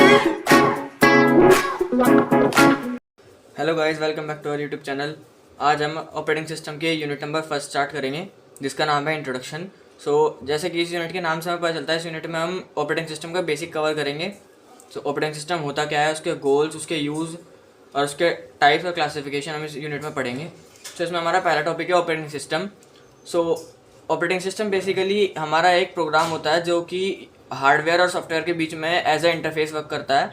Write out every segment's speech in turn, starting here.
Hello guys, welcome back to our YouTube channel. आज हम operating system के unit number first start करेंगे, जिसका नाम है इंट्रोडक्शन। जैसे कि इस यूनिट के नाम से हमें पता चलता है, इस यूनिट में हम ऑपरेटिंग सिस्टम का बेसिक कवर करेंगे। ऑपरेटिंग सिस्टम होता क्या है, उसके गोल्स, उसके यूज़ और उसके टाइप्स और क्लासिफिकेशन हम इस यूनिट में पढ़ेंगे। इसमें हमारा पहला टॉपिक है operating system. Operating system basically हमारा एक प्रोग्राम होता है जो कि हार्डवेयर और सॉफ्टवेयर के बीच में एज अ इंटरफेस वर्क करता है।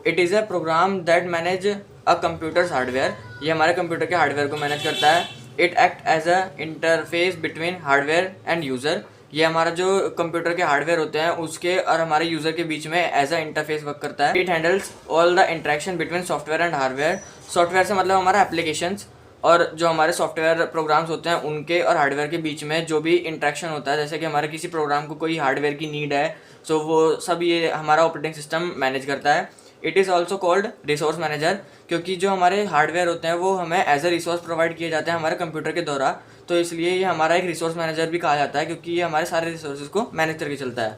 It is a program that manage a computers hardware. ये हमारे कंप्यूटर के हार्डवेयर को मैनेज करता है। It act as a interface between hardware and user. ये हमारा जो कंप्यूटर के हार्डवेयर होते हैं उसके और हमारे यूज़र के बीच में एज अ इंटरफेस वर्क करता है। It handles all the interaction between software and hardware. Software से मतलब हमारा एप्लीकेशंस, और जो हमारे सॉफ्टवेयर प्रोग्राम्स होते हैं उनके और हार्डवेयर के बीच में जो भी इंटरेक्शन होता है, जैसे कि हमारे किसी प्रोग्राम को कोई हार्डवेयर की नीड है, वो सब ये हमारा ऑपरेटिंग सिस्टम मैनेज करता है। It is also called resource manager, क्योंकि जो हमारे हार्डवेयर होते हैं वो हमें एज अ रिसोर्स प्रोवाइड किए जाते हैं हमारे कंप्यूटर के द्वारा, तो इसलिए ये हमारा एक रिसोर्स मैनेजर भी कहा जाता है, क्योंकि ये हमारे सारे रिसोर्सेज को मैनेज करके चलता है।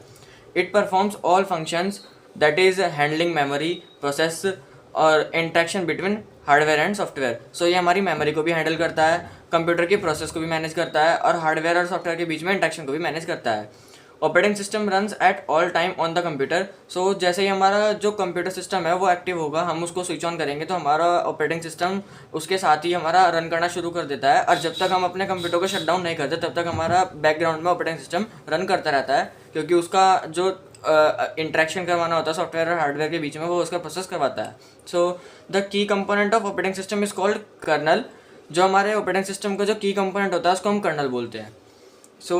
It performs all functions that is handling memory, process और interaction between hardware and software. ये हमारी मेमोरी को भी हैंडल करता है, कंप्यूटर की प्रोसेस को भी मैनेज करता है, और हार्डवेयर और सॉफ्टवेयर के बीच में इंटरेक्शन को भी मैनेज करता है। Operating system runs at all time on the computer. जैसे ही हमारा जो कंप्यूटर सिस्टम है वो एक्टिव होगा, हम उसको स्विच ऑन करेंगे तो हमारा ऑपरेटिंग सिस्टम उसके साथ ही हमारा रन करना शुरू कर देता है। और जब तक हम अपने कंप्यूटर को शट डाउन नहीं करते तब तक हमारा बैकग्राउंड में ऑपरेटिंग सिस्टम रन करता रहता है, क्योंकि उसका जो इंटरेक्शन करवाना होता है सॉफ्टवेयर और हार्डवेयर के बीच में, वो उसका प्रोसेस करवाता है। The key component of operating system is called kernel. जो हमारे ऑपरेटिंग सिस्टम का जो की कंपोनेंट होता है उसको हम कर्नल बोलते हैं।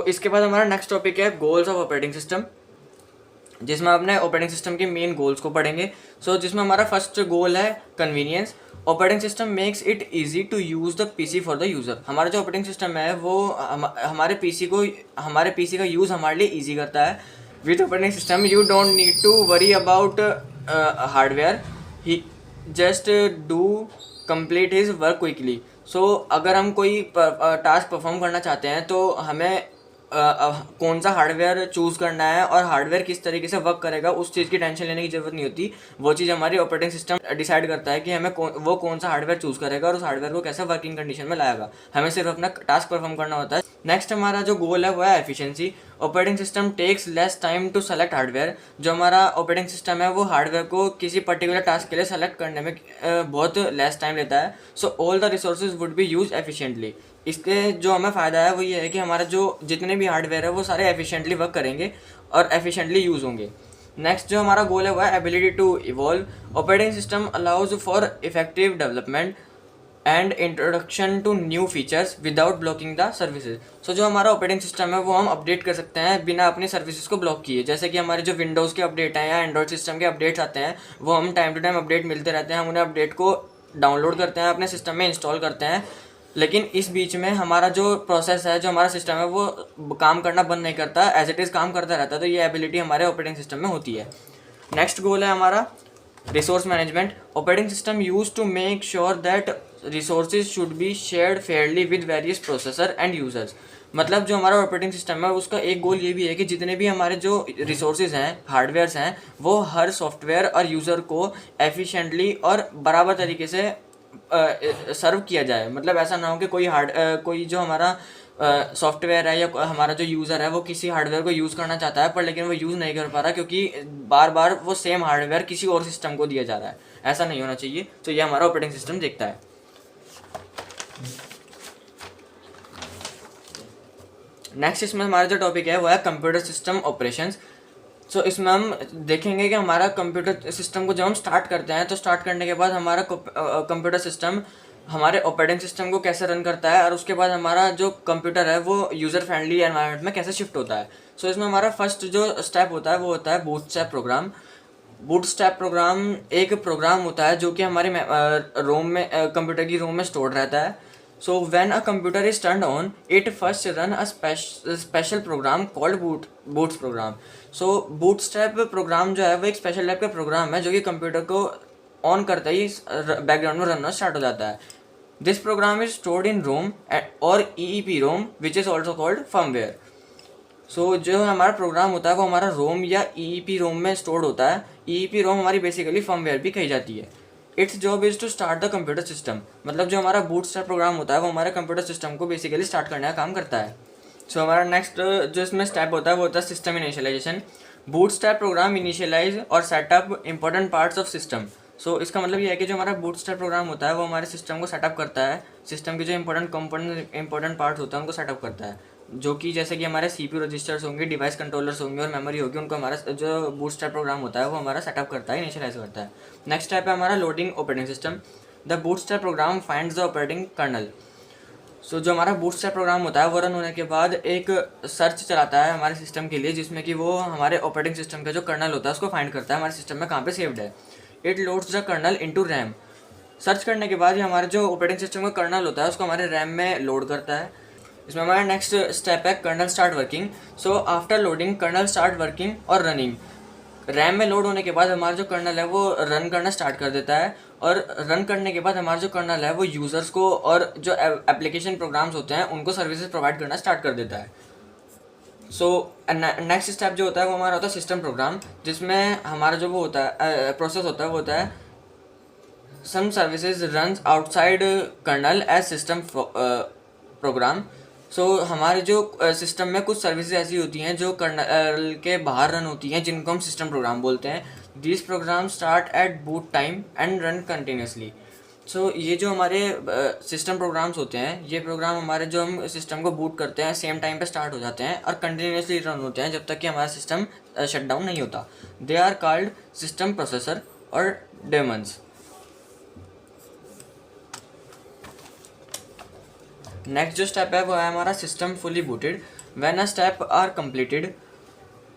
इसके बाद हमारा नेक्स्ट टॉपिक है गोल्स ऑफ ऑपरेटिंग सिस्टम, जिसमें अपने ऑपरेटिंग सिस्टम के मेन गोल्स को पढ़ेंगे। जिसमें हमारा फर्स्ट गोल है convenience. Operating system makes it easy to use the PC for the user. हमारा जो ऑपरेटिंग सिस्टम है वो हमारे पीसी का यूज़ हमारे लिए ईजी करता है। With operating system you don't need to worry about hardware, he just do complete his work quickly. अगर हम कोई टास्क परफॉर्म करना चाहते हैं तो हमें कौन सा हार्डवेयर चूज़ करना है और हार्डवेयर किस तरीके से वर्क करेगा, उस चीज़ की टेंशन लेने की ज़रूरत नहीं होती। वो चीज़ हमारी ऑपरेटिंग सिस्टम डिसाइड करता है कि हमें वो कौन सा हार्डवेयर चूज़ करेगा और उस हार्डवेयर को कैसे वर्किंग कंडीशन में लाएगा। हमें सिर्फ अपना टास्क परफॉर्म करना होता है। नेक्स्ट हमारा जो गोल है वो है efficiency. Operating system takes less time to select hardware. जो हमारा ऑपरेटिंग सिस्टम है वो हार्डवेयर को किसी पर्टिकुलर टास्क के लिए सेलेक्ट करने में बहुत लेस टाइम लेता है। All the resources would be use efficiently. इसके जो हमें फ़ायदा है वो ये है कि हमारा जो जितने भी हार्डवेयर है वो सारे एफिशिएंटली वर्क करेंगे और एफिशिएंटली यूज़ होंगे। नेक्स्ट जो हमारा गोल है वो है ability to evolve. Operating system allows for effective development and introduction to new features without blocking the services. जो हमारा ऑपरेटिंग सिस्टम है वो हम अपडेट कर सकते हैं बिना अपनी सर्विसेज को ब्लॉक किए। जैसे कि हमारे जो विंडोज़ के अपडेट हैं या एंड्रॉयड सिस्टम के अपडेट्स आते हैं, वो हम टाइम टू टाइम अपडेट मिलते रहते हैं, हम उन्हें अपडेट को डाउनलोड करते हैं, अपने सिस्टम में इंस्टॉल करते हैं। लेकिन इस बीच में हमारा जो प्रोसेस है, जो हमारा सिस्टम है, वो काम करना बंद नहीं करता, एज इट इज़ काम करता रहता है। तो ये एबिलिटी हमारे ऑपरेटिंग सिस्टम में होती है। नेक्स्ट गोल है हमारा resource management. Operating system use to make sure that resources should be shared fairly with various processor and users. मतलब जो हमारा ऑपरेटिंग सिस्टम है उसका एक गोल ये भी है कि जितने भी हमारे जो रिसोर्सेज हैं, हार्डवेयर्स हैं, वो हर सॉफ्टवेयर और यूज़र को एफिशिएंटली और बराबर तरीके से सर्व किया जाए। मतलब ऐसा ना हो कि कोई जो हमारा सॉफ्टवेयर है या हमारा जो यूज़र है वो किसी हार्डवेयर को यूज़ करना चाहता है पर लेकिन वो यूज़ नहीं कर पा रहा, क्योंकि बार बार वो सेम हार्डवेयर किसी और सिस्टम को दिया जा रहा है। ऐसा नहीं होना चाहिए। ये हमारा ऑपरेटिंग सिस्टम देखता है। नेक्स्ट इसमें हमारा जो टॉपिक है वो है कंप्यूटर सिस्टम ऑपरेशंस। इसमें हम देखेंगे कि हमारा कंप्यूटर सिस्टम को जब हम स्टार्ट करते हैं तो स्टार्ट करने के बाद हमारा कंप्यूटर सिस्टम हमारे ऑपरेटिंग सिस्टम को कैसे रन करता है, और उसके बाद हमारा जो कंप्यूटर है वो यूज़र फ्रेंडली एनवायरनमेंट में कैसे शिफ्ट होता है। इसमें हमारा फर्स्ट जो स्टेप होता है वो होता है बूटस्ट्रैप प्रोग्राम। बूटस्ट्रैप प्रोग्राम एक प्रोग्राम होता है जो कि हमारे रोम में कंप्यूटर की रोम में स्टोर्ड रहता है। When a computer is turned on, it first run a special program called boots program. Bootstrap program जो है वो एक स्पेशल टाइप का प्रोग्राम है जो कि कंप्यूटर को ऑन करते ही बैकग्राउंड में रन होना स्टार्ट हो जाता है। This program is stored in ROM और EEPROM which is also called firmware. जो हमारा प्रोग्राम होता है वो हमारा रोम या EEPROM में स्टोर्ड होता है। EEPROM हमारी बेसिकली फर्मवेयर भी कही जाती है। It's job is to start the computer system, मतलब जो हमारा बूटस्ट्रैप प्रोग्राम होता है वो हमारे कंप्यूटर सिस्टम को बेसिकली स्टार्ट करने का काम करता है। सो हमारा नेक्स्ट जो इसमें स्टेप होता है वो होता है system initialization. Bootstrap program initialize और setup important parts of system. So इसका मतलब ये है कि जो हमारा बूटस्ट्रैप प्रोग्राम होता है वो हमारे सिस्टम को सेटअप करता है, सिस्टम के जो इंपॉर्टेंट पार्ट्स होते हैं उनको सेटअप करता है, जो कि जैसे कि हमारे CPU रजिस्टर्स होंगे, डिवाइस कंट्रोलर्स होंगे और मेमोरी होगी, उनको हमारा जो बूटस्ट्रैप प्रोग्राम होता है वो हमारा सेटअप करता है, इनिशियलाइज करता है। नेक्स्ट स्टेप है हमारा loading operating system. The bootstrap program finds the operating kernel. So जो हमारा बूटस्ट्रैप प्रोग्राम होता है वो रन होने के बाद एक सर्च चलाता है हमारे सिस्टम के लिए, जिसमें कि वो हमारे ऑपरेटिंग सिस्टम का जो कर्नल होता है उसको फाइंड करता है हमारे सिस्टम में कहाँ पे सेव्ड है। It loads the kernel into RAM. Search करने के बाद ये हमारा जो ऑपरेटिंग सिस्टम का कर्नल होता है उसको हमारे रैम में लोड करता है। इसमें हमारा नेक्स्ट स्टेप है kernel start working. So after loading kernel start working और रनिंग। रैम में लोड होने के बाद हमारा जो कर्नल है वो रन करना स्टार्ट कर देता है, और रन करने के बाद हमारा जो कर्नल है वो यूज़र्स को और जो एप्लीकेशन प्रोग्राम्स होते हैं उनको सर्विसेज प्रोवाइड करना स्टार्ट कर देता है। सो नेक्स्ट स्टेप जो होता है वो हमारा होता है सिस्टम प्रोग्राम, जिसमें हमारा जो वो होता है प्रोसेस होता है वो होता है some services run outside kernel as system program. So हमारे जो सिस्टम में कुछ सर्विसेज ऐसी होती हैं जो कर्नल के बाहर रन होती हैं, जिनको हम सिस्टम प्रोग्राम बोलते हैं। This program start at boot time and run continuously. So ये जो हमारे सिस्टम प्रोग्राम्स होते हैं, ये प्रोग्राम हमारे जो हम सिस्टम को बूट करते हैं सेम टाइम पे स्टार्ट हो जाते हैं और कंटिन्यूसली रन होते हैं जब तक कि हमारा सिस्टम शट डाउन नहीं होता। They are called system processor और डेमन्स। नेक्स्ट जो स्टेप है वो है हमारा system fully booted. When a step are completed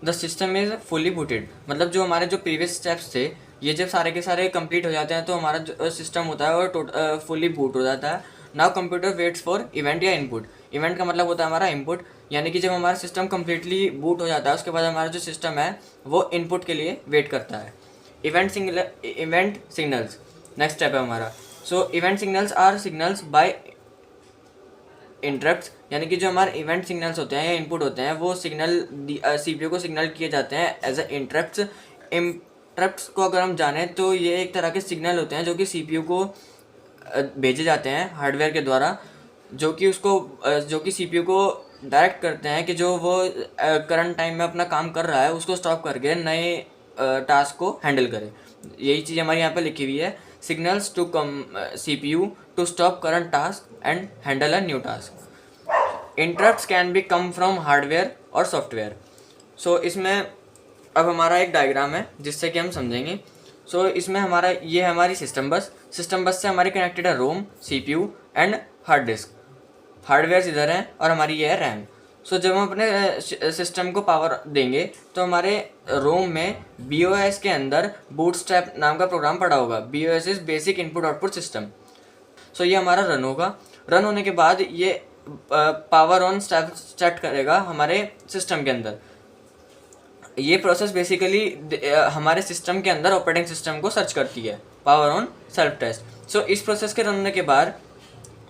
the system is fully booted, मतलब जो हमारे जो प्रीवियस स्टेप्स थे ये जब सारे के सारे कंप्लीट हो जाते हैं तो हमारा जो सिस्टम होता है वो फुली बूट हो जाता है। Now computer waits for event या इनपुट। इवेंट का मतलब होता है हमारा इनपुट, यानी कि जब हमारा सिस्टम कम्प्लीटली बूट हो जाता है उसके बाद हमारा जो सिस्टम है वो इनपुट के लिए वेट करता है। इवेंट सिग्नल्स नेक्स्ट स्टेप है हमारा। So event signals are signals by interrupts, यानी कि जो हमारे इवेंट सिग्नल्स होते हैं या इनपुट होते हैं वो सिग्नल CPU को सिग्नल किए जाते हैं एज अ इंटरप्ट्स। इंटरप्ट्स को अगर हम जानें तो ये एक तरह के सिग्नल होते हैं जो कि CPU को भेजे जाते हैं हार्डवेयर के द्वारा, जो कि CPU को डायरेक्ट करते हैं कि जो वो करंट टाइम में अपना काम कर रहा है उसको स्टॉप करके नए टास्क को हैंडल करे। यही चीज़ हमारे यहाँ पे लिखी हुई है, signals to CPU to stop current task and handle a new task. Interrupts can be come from hardware और सॉफ्टवेयर। सो इसमें अब हमारा एक डायग्राम है जिससे कि हम समझेंगे। सो इसमें हमारा ये है हमारी सिस्टम बस से हमारी कनेक्टेड है रोम, CPU and hard disk. Hardware इधर है और हमारी ये है रैम। सो जब हम अपने सिस्टम को पावर देंगे तो हमारे रोम में BOS के अंदर बूटस्ट्रैप नाम का प्रोग्राम पड़ा होगा। BOS is basic input output system. So ये हमारा रन होगा। रन होने के बाद ये पावर ऑन स्टार्ट करेगा हमारे सिस्टम के अंदर। ये प्रोसेस बेसिकली हमारे सिस्टम के अंदर ऑपरेटिंग सिस्टम को सर्च करती है, पावर ऑन सेल्फ टेस्ट। सो इस प्रोसेस के रन होने के बाद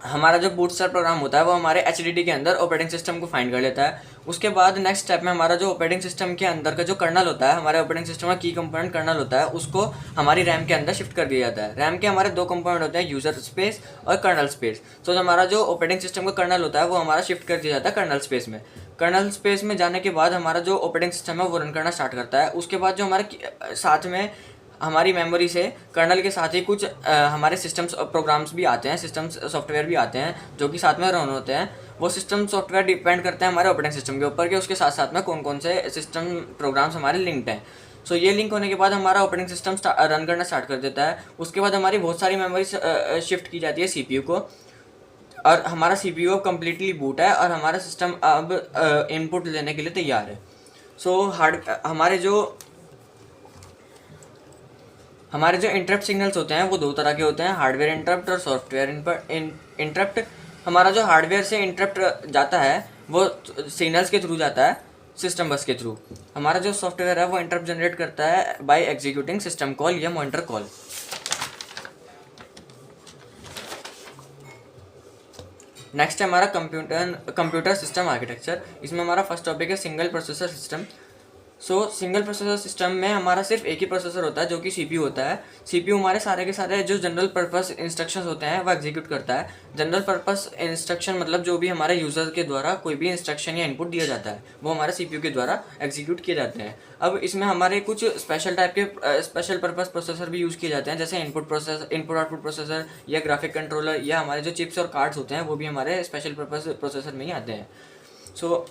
हमारा जो बूटस्ट्रैप प्रोग्राम होता है वो हमारे HDD के अंदर ऑपरेटिंग सिस्टम को फाइंड कर लेता है। उसके बाद नेक्स्ट स्टेप में हमारा जो ऑपरेटिंग सिस्टम के अंदर का जो कर्नल होता है, हमारे ऑपरेटिंग सिस्टम का की कंपोनेंट कर्नल होता है, उसको हमारी रैम के अंदर शिफ्ट कर दिया जाता है। रैम के हमारे दो कंपोनेंट होते हैं, यूजर स्पेस और कर्नल स्पेस। तो हमारा जो ऑपरेटिंग सिस्टम का कर्नल होता है वो हमारा शिफ्ट कर दिया जाता है कर्नल स्पेस में। कर्नल स्पेस में जाने के बाद हमारा जो ऑपरेटिंग सिस्टम है वो रन करना स्टार्ट करता है। उसके बाद जो हमारे साथ में हमारी मेमोरी से कर्नल के साथ ही कुछ हमारे सिस्टम्स प्रोग्राम्स भी आते हैं, सिस्टम्स सॉफ्टवेयर भी आते हैं जो कि साथ में रन होते हैं। वो सिस्टम सॉफ्टवेयर डिपेंड करते हैं हमारे ऑपरेटिंग सिस्टम के ऊपर कि उसके साथ साथ में कौन कौन से सिस्टम प्रोग्राम्स हमारे लिंक्ड हैं। सो ये लिंक होने के बाद हमारा ऑपरेटिंग सिस्टम रन करना स्टार्ट कर देता है। उसके बाद हमारी बहुत सारी मेमोरी शिफ्ट की जाती है CPU को, और हमारा CPU अब कम्प्लीटली बूट है और हमारा सिस्टम अब इनपुट लेने के लिए तैयार है। सो हमारे जो इंटरप्ट सिग्नल्स होते हैं वो दो तरह के होते हैं, हार्डवेयर इंटरप्ट और सॉफ्टवेयर इंटरप्ट। हमारा जो हार्डवेयर से इंटरप्ट जाता है वो सिग्नल्स के थ्रू जाता है, सिस्टम बस के थ्रू। हमारा जो सॉफ्टवेयर है वो इंटरप्ट जनरेट करता है बाय एग्जीक्यूटिंग सिस्टम कॉल या मॉनिटर कॉल। नेक्स्ट है हमारा कंप्यूटर सिस्टम आर्किटेक्चर। इसमें हमारा फर्स्ट टॉपिक है सिंगल प्रोसेसर सिस्टम। सो सिंगल प्रोसेसर सिस्टम में हमारा सिर्फ एक ही प्रोसेसर होता है जो कि सीपीयू होता है। सीपीयू हमारे सारे के सारे जो जनरल पर्पस इंस्ट्रक्शंस होते हैं वो एग्जीक्यूट करता है। जनरल पर्पस इंस्ट्रक्शन मतलब जो भी हमारे यूज़र के द्वारा कोई भी इंस्ट्रक्शन या इनपुट दिया जाता है वो हमारे सीपीयू के द्वारा एग्जीक्यूट किए जाते हैं। अब इसमें हमारे कुछ स्पेशल टाइप के स्पेशल पर्पस प्रोसेसर भी यूज़ किए जाते हैं, जैसे इनपुट आउटपुट प्रोसेसर या ग्राफिक कंट्रोलर, या हमारे जो चिप्स और कार्ड्स होते हैं वो भी हमारे स्पेशल पर्पस प्रोसेसर में ही आते हैं। सो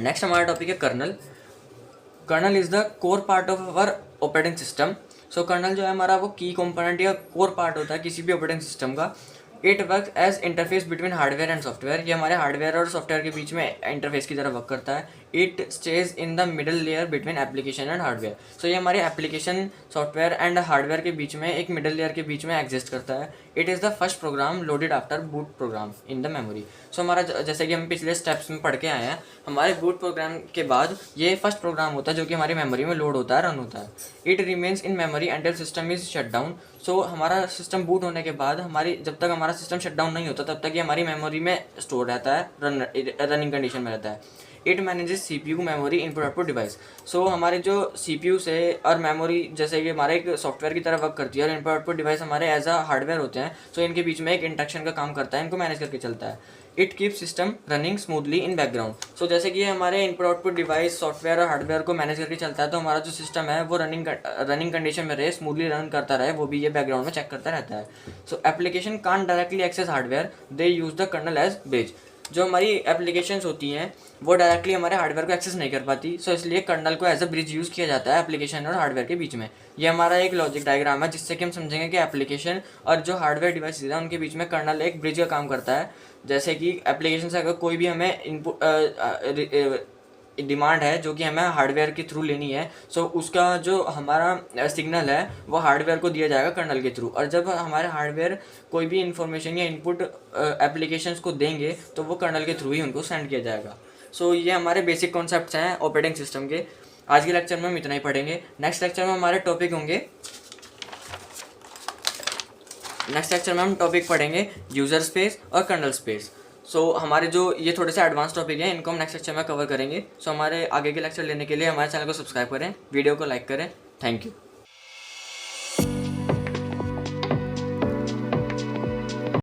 नेक्स्ट हमारा टॉपिक है kernel. Kernel is the core part of our operating system. So kernel जो है हमारा वो की कंपोनेंट या कोर पार्ट होता है किसी भी ऑपरेटिंग सिस्टम का। It work as interface between hardware and software. ये हमारे हार्डवेयर और सॉफ्टवेयर के बीच में इंटरफेस की तरह वर्क करता है। It stays in the middle layer between application and hardware. So ये हमारे एप्लीकेशन सॉफ्टवेयर एंड हार्डवेयर के बीच में एक मिडल लेयर के बीच में एग्जिस्ट करता है। It is the first program loaded after boot program in the memory. So हमारा जैसे कि हम पिछले स्टेप्स में पढ़ के आए हैं, हमारे बूट प्रोग्राम के बाद ये फर्स्ट प्रोग्राम होता है जो कि हमारी मेमोरी में लोड होता है, रन होता है। It remains in memory until system is shut down. So हमारा सिस्टम बूट होने के बाद जब तक हमारा सिस्टम शट डाउन नहीं होता तब तक ये हमारी मेमोरी में स्टोर रहता है, रनिंग कंडीशन में रहता है। It manages CPU memory input output device. So हमारे जो सीपीयू से और मेमोरी जैसे कि हमारे एक सॉफ्टवेयर की तरह वर्क करती है और इनपुट आउटपुट डिवाइस हमारे एज अ हार्डवेयर होते हैं। सो इनके बीच में एक इंटरेक्शन का काम करता है, इनको मैनेज करके चलता है। It keep system running smoothly in background. So जैसे कि ये हमारे इनपुट आउटपुट डिवाइस सॉफ्टवेयर और हार्डवेयर को मैनेज करके चलता है, तो हमारा जो सिस्टम है वो रनिंग कंडीशन में रहे, स्मूथली रन करता रहे, वो भी ये बैकग्राउंड में चेक करता रहता है। So application can't directly access hardware, they use the kernel as bridge. जो हमारी एप्लीकेशंस होती हैं वो डायरेक्टली हमारे हार्डवेयर को एक्सेस नहीं कर पाती। सो इसलिए कर्नल को एज अ ब्रिज यूज़ किया जाता है एप्लीकेशन और हार्डवेयर के बीच में। ये हमारा एक लॉजिक डायग्राम है जिससे कि हम समझेंगे कि एप्लीकेशन और जो हार्डवेयर डिवाइसेज हैं उनके बीच में कर्नल एक ब्रिज का काम करता है। जैसे कि एप्लीकेशन से अगर कोई भी हमें इनपुट डिमांड है जो कि हमें हार्डवेयर के थ्रू लेनी है, सो उसका जो हमारा सिग्नल है वो हार्डवेयर को दिया जाएगा कर्नल के थ्रू। और जब हमारे हार्डवेयर कोई भी इन्फॉर्मेशन या इनपुट एप्लीकेशंस को देंगे तो वो कर्नल के थ्रू ही उनको सेंड किया जाएगा। सो ये हमारे बेसिक कॉन्सेप्ट्स हैं ऑपरेटिंग सिस्टम के। आज के लेक्चर में हम इतना ही पढ़ेंगे। नेक्स्ट लेक्चर में हमारे टॉपिक होंगे नेक्स्ट लेक्चर में हम टॉपिक पढ़ेंगे यूज़र स्पेस और कर्नल स्पेस। सो हमारे जो ये थोड़े से एडवांस टॉपिक हैं इनको हम नेक्स्ट लेक्चर में कवर करेंगे। सो हमारे आगे के लेक्चर लेने के लिए हमारे चैनल को सब्सक्राइब करें, वीडियो को लाइक करें। Thank you.